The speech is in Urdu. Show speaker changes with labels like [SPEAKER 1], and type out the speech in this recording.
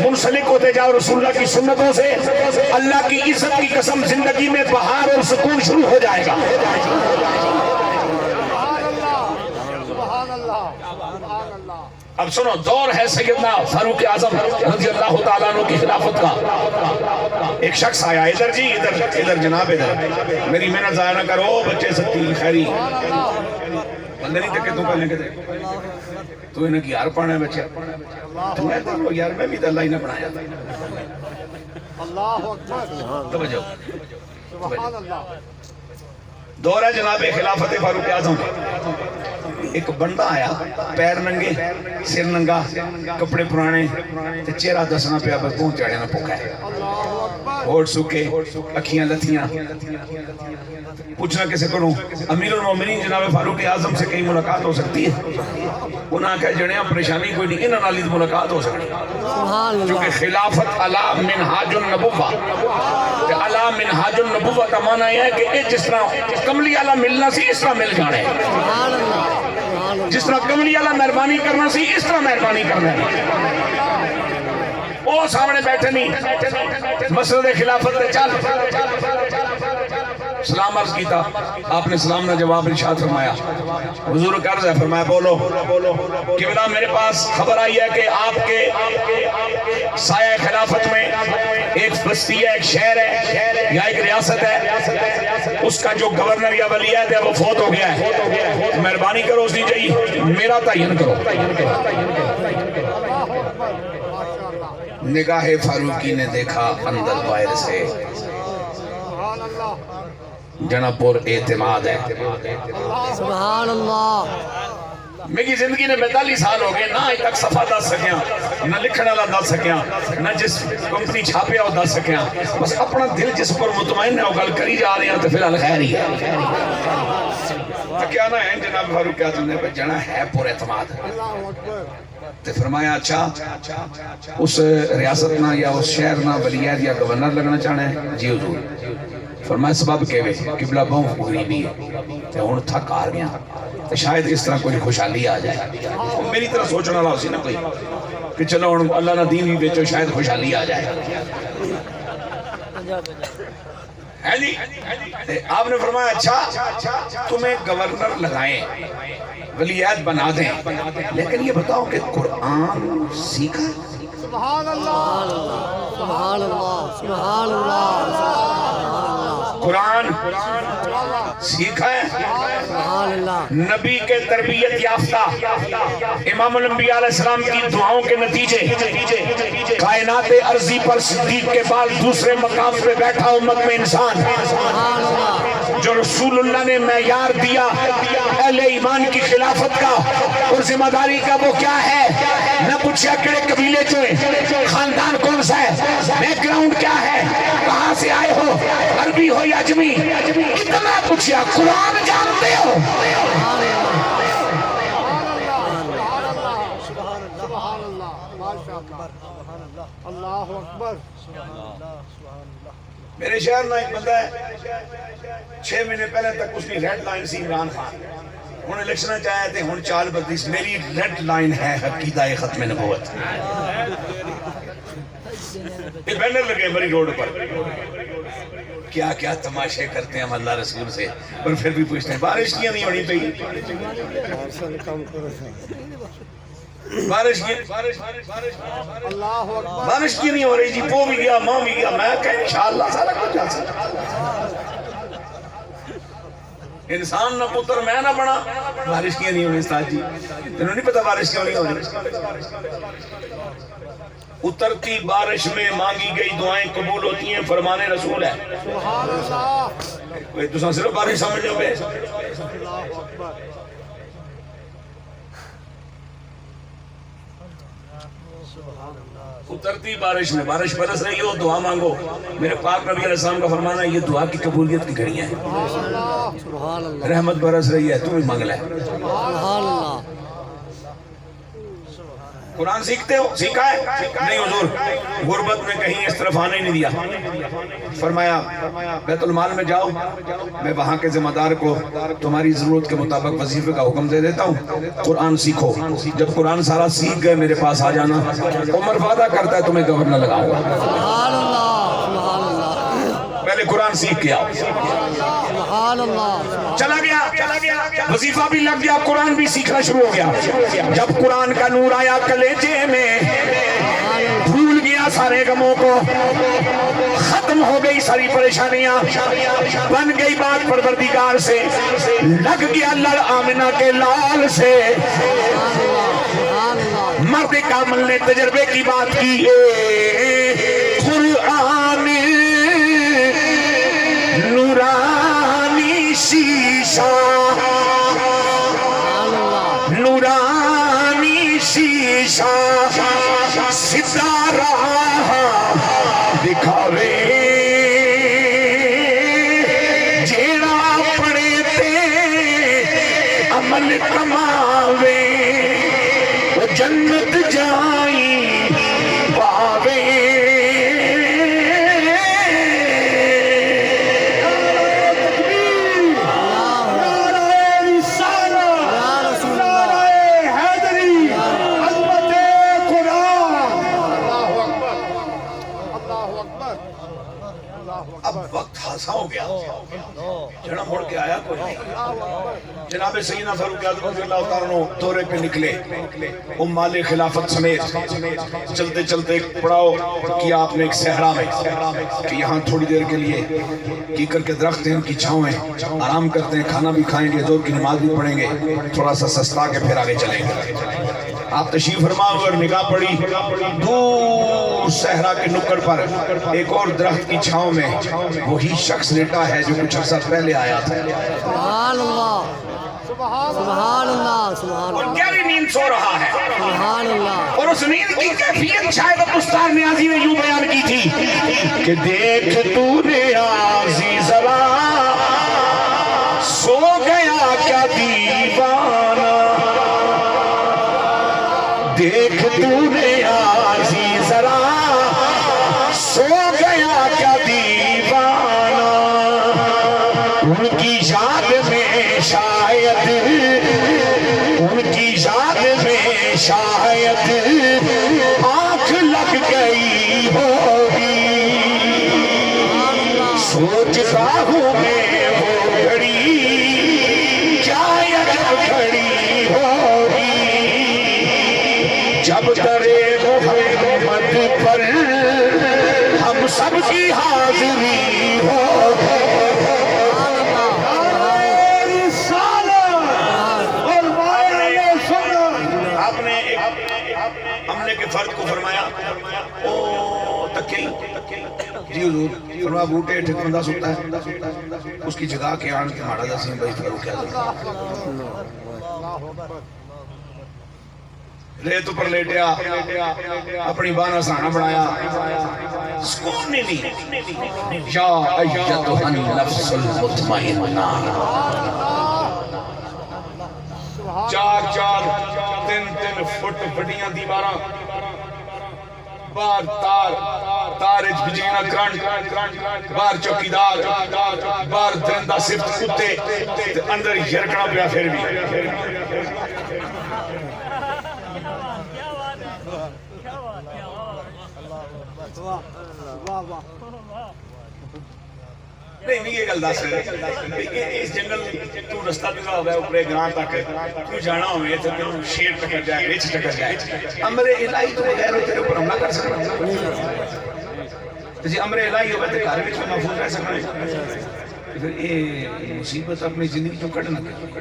[SPEAKER 1] منسلک ہوتے جاؤ رسول اللہ کی سنتوں سے، اللہ کی عزت کی قسم زندگی میں بہار اور سکون شروع ہو جائے گا۔ اب سنو، دور ہے سیدنا فاروق اعظم رضی اللہ تعالیٰ عنہ کی خلافت کا۔ ایک شخص آیا، ادھر جی ادھر جناب ادھر، میری محنت ضائع نہ کرو بچے سکتی خیری بندے نہیں تکے تو پہلے کہتے تو انہیں کی یار پڑھنا ہے بچے تو میں تو یار میں بھی تو اللہ ہی نے پڑھایا توجہ۔ دور ہے جناب خلافت فاروق اعظم۔ ایک بندہ آیا، پیر ننگے، سر ننگا، کپڑے پرانے، چہرہ دسنا پیا بس پہنچ جاڑے نہ پوکھا ہے، ہوٹ سکے، اکھیاں لتھیاں۔ پوچھنا کسے کروں؟ امیر المومنین جناب فاروق اعظم سے کہیں ملاقات ہو سکتی ہے؟ انہاں کہا جڑیاں پریشانی کوئی نہیں، انہاں نالی ملاقات ہو سکتی ہے، کیونکہ خلافت علا منہاج النبوہ، علا منہاج النبوہ کا معنی ہے کہ جس طرح کملی علا ملنا سی اس طرح مل جانے، جس طرح کملی علا مہربانی کرنا سی اس طرح مہربانی کرنا ہے۔ وہ سامنے بیٹھے نہیں، مسجد خلافت نے چل سلام عرض کیتا، آپ نے سلام نہ جواب ارشاد فرمایا، حضور کا عرض ہے، فرمایا بولو قبلہ میرے پاس خبر آئی ہے کہ آپ کے سایہ خلافت میں ایک بستی ہے، ایک شہر ہے یا ایک ریاست ہے، اس کا جو گورنر یا ولیعہد ہے وہ فوت ہو گیا ہے، مہربانی کرو اس دیجئے میرا تعین کرو۔ نگاہ فاروقی نے دیکھا اندر باہر سے، جناب پر اعتماد ہے۔
[SPEAKER 2] سبحان اللہ۔
[SPEAKER 1] میری زندگی نے 42 سال ہو گئے، نہ آج تک صفحہ دس سکیاں، نہ لکھن والا دس سکیاں، نہ جس کمپنی چھاپیا وہ دس سکیاں، بس اپنا دل جس پر مطمئن ہے وہ گل کری جا رہے ہیں تو فی الحال خیر ہی ہے۔ کیا نہ ہے جناب فاروق اعظم نے جنا ہے پر اعتماد، تو فرمایا اچھا اس ریاست نہ یا اس شہر نہ ولیعہد یا گورنر لگنا چاہنا ہے؟ جی حضور۔ فرمایا سبب کے وے قبلہ بہت غریبی ہے تو ہن تھک آ گیا تو شاید اس طرح کوئی خوشحالی آ جائے، میری طرح سوچنا والا اسی نہ کوئی کہ چلو ہن اللہ نہ دین بھی بیچو شاید خوشحالی آ جائے ہے جی۔ آپ نے فرمایا اچھا تمہیں گورنر لگائیں، ولیعہد بنا دیں، لیکن یہ بتاؤ کہ قرآن سیکھا؟
[SPEAKER 2] سبحان اللہ سبحان اللہ سبحان اللہ۔
[SPEAKER 1] قرآن سیکھا ہے؟
[SPEAKER 2] سبحان اللہ۔
[SPEAKER 1] نبی کے تربیت یافتہ امام الانبیاء علیہ السلام کی دعاؤں کے نتیجے کائنات ارضی پر صدیق کے بعد دوسرے مقام پہ بیٹھا امت میں انسان جو رسول اللہ نے معیار دیا اہل ایمان کی خلافت کا اور ذمہ داری کا، وہ کیا ہے؟ نہ پوچھا کڑے قبیلے چوئے، خاندان کون سا ہے، بیک گراؤنڈ کیا ہے، کہاں سے آئے ہو، عربی ہو یا اجمی، اتنا پوچھا قرآن جانتے ہو؟
[SPEAKER 2] اللہ اکبر۔
[SPEAKER 1] میرے شہر میں ایک بندہ ہے 6 مہینے پہلے تک اس کی ریڈ لائن سی عمران خان، ہن الیکشن چاہے تھے، ہن چال بدلی، میری ریڈ لائن ہے عقیدہ ختم نبوت۔ یہ بینر لگے بری روڈ پر، کیا کیا تماشے کرتے ہیں ہم اللہ رسول سے، اور پھر بھی پوچھتے ہیں بارش کیا نہیں ہونی چاہیے، بارش کی نہیں ہو رہی جی، پو بھی گیا ماں بھی گیا، میں کہا انشاءاللہ سارا کچھ جا سکتا انسان نہ پتر میں نہ بنا، بارش کی نہیں ہونی استاد جی، تنہوں نہیں پتا بارش کیوں نہیں ہو رہی؟ اترتی بارش میں مانگی گئی دعائیں قبول ہوتی ہیں، فرمان رسول ہے۔ تو صرف بارش سمجھ لو گے، اترتی بارش میں، بارش برس رہی ہو دعا مانگو، میرے پاک نبی علیہ السلام کا فرمانا ہے یہ دعا کی قبولیت کی گھڑیاں ہیں، رحمت برس رہی ہے تو بھی مانگ لے، قرآن سیکھتے ہو؟ سیکھا ہے؟ نہیں حضور، غربت میں کہیں اس طرف آنے نہیں دیا۔ فرمایا بیت المال میں جاؤ، میں وہاں کے ذمہ دار کو تمہاری ضرورت کے مطابق وظیفے کا حکم دے دیتا ہوں، قرآن سیکھو، جب قرآن سارا سیکھ گئے میرے پاس آ جانا، عمر وعدہ کرتا ہے تمہیں گورنر لگاؤں گا۔
[SPEAKER 2] سبحان اللہ سبحان اللہ
[SPEAKER 1] پہلے قرآن سیکھ کے آؤ۔
[SPEAKER 2] سبحان اللہ
[SPEAKER 1] چلا گیا، وظیفہ بھی لگ گیا، قرآن بھی سیکھنا شروع ہو گیا۔ جب قرآن کا نور آیا کلیجے میں، بھول گیا سارے غموں کو، ختم ہو گئی ساری پریشانیاں، بن گئی بات پروردگار سے، لگ گیا لڑ آمنہ کے لال سے۔ مرد کامل نے تجربے کی بات کی، قرآن نورانی شیشہ، نورانی شیشہ، ستارہ دکھاوے جیڑا پڑے تے عمل کماوے، وہ جنت جائیں پاوے۔ اب وقت حاصل ہو گیا، جناب مڑ کے آیا کوئی نہیں۔ جناب سیدنا فاروق اعظم رضی اللہ تعالیٰ عنہ دورے پہ نکلے، امال خلافت سمیت، چلتے چلتے پڑاؤ کیا آپ نے ایک صحرا میں کہ یہاں تھوڑی دیر کے لیے کیکر کے درخت ہیں، ان کی چھاؤں ہیں، آرام کرتے ہیں، کھانا بھی کھائیں گے، ظہر کی نماز بھی پڑھیں گے، تھوڑا سا سستا کے پھر آگے چلیں گے۔ آپ تشریف فرما اور نگاہ پڑی، دور صحرا کے نکڑ پر ایک اور درخت کی چھاؤں میں وہی شخص لیٹا ہے جو کچھ عرصہ پہلے آیا تھا۔
[SPEAKER 2] سبحان اللہ سبحان اللہ سبحان
[SPEAKER 1] اور
[SPEAKER 2] اللہ
[SPEAKER 1] گہری نیند سو رہا ہے،
[SPEAKER 2] سبحان اللہ۔
[SPEAKER 1] اور اس نیند کی کیفیت شاید استاد نیازی نے یوں بیان کی تھی کہ دیکھ تو نیازی ذرا سو گیا کیا دیوانہ، دیکھ تو نیازی ذرا سو گیا کیا دیوانہ، ان کی یاد میں شاید، ان کی یاد میں شاید آنکھ لگ گئی ہوگی، سوچتا ہوں میں وہ گھڑی کیا عجب گھڑی ہوگی، جب درے محمد پر ہم سب کی حاضری ہو۔ ہم نے کے فرد کو فرمایا او تکیل جی حضور، فرمایا بوٹے ٹھیک بندہ سکتا ہے، اس کی جگہ کے آن کے مارا جا سیم بھائی فاروق اعظم ریت پر لیٹیا، اپنی بانا سانا بنایا، سکون نہیں لی، یا ایتھا النفس المطمئنہ، چار چار تین تین فٹ بڑیاں دیواراں، بار تار اچ بجلینا کرنٹ، بار چوکیدار، بار درندہ صفت کتے، اندر یرکنا پیا پھر بھی۔ نہیں یہ گل دس اس جنگل تو رستہ دکھا ہوا ہے اوپرے گراں تک تو جانا ہوئے تو تینوں شیر ٹکر جائے، ریچھ ٹکر جائے، امر الہی تو بغیر تیرے اوپر حملہ کر سکتا جی، امر الہی ہوئے تو گھر وچ محفوظ رہ سکتا ہے، پھر یہ مصیبت اپنی زندگی تو کٹ نہ کر۔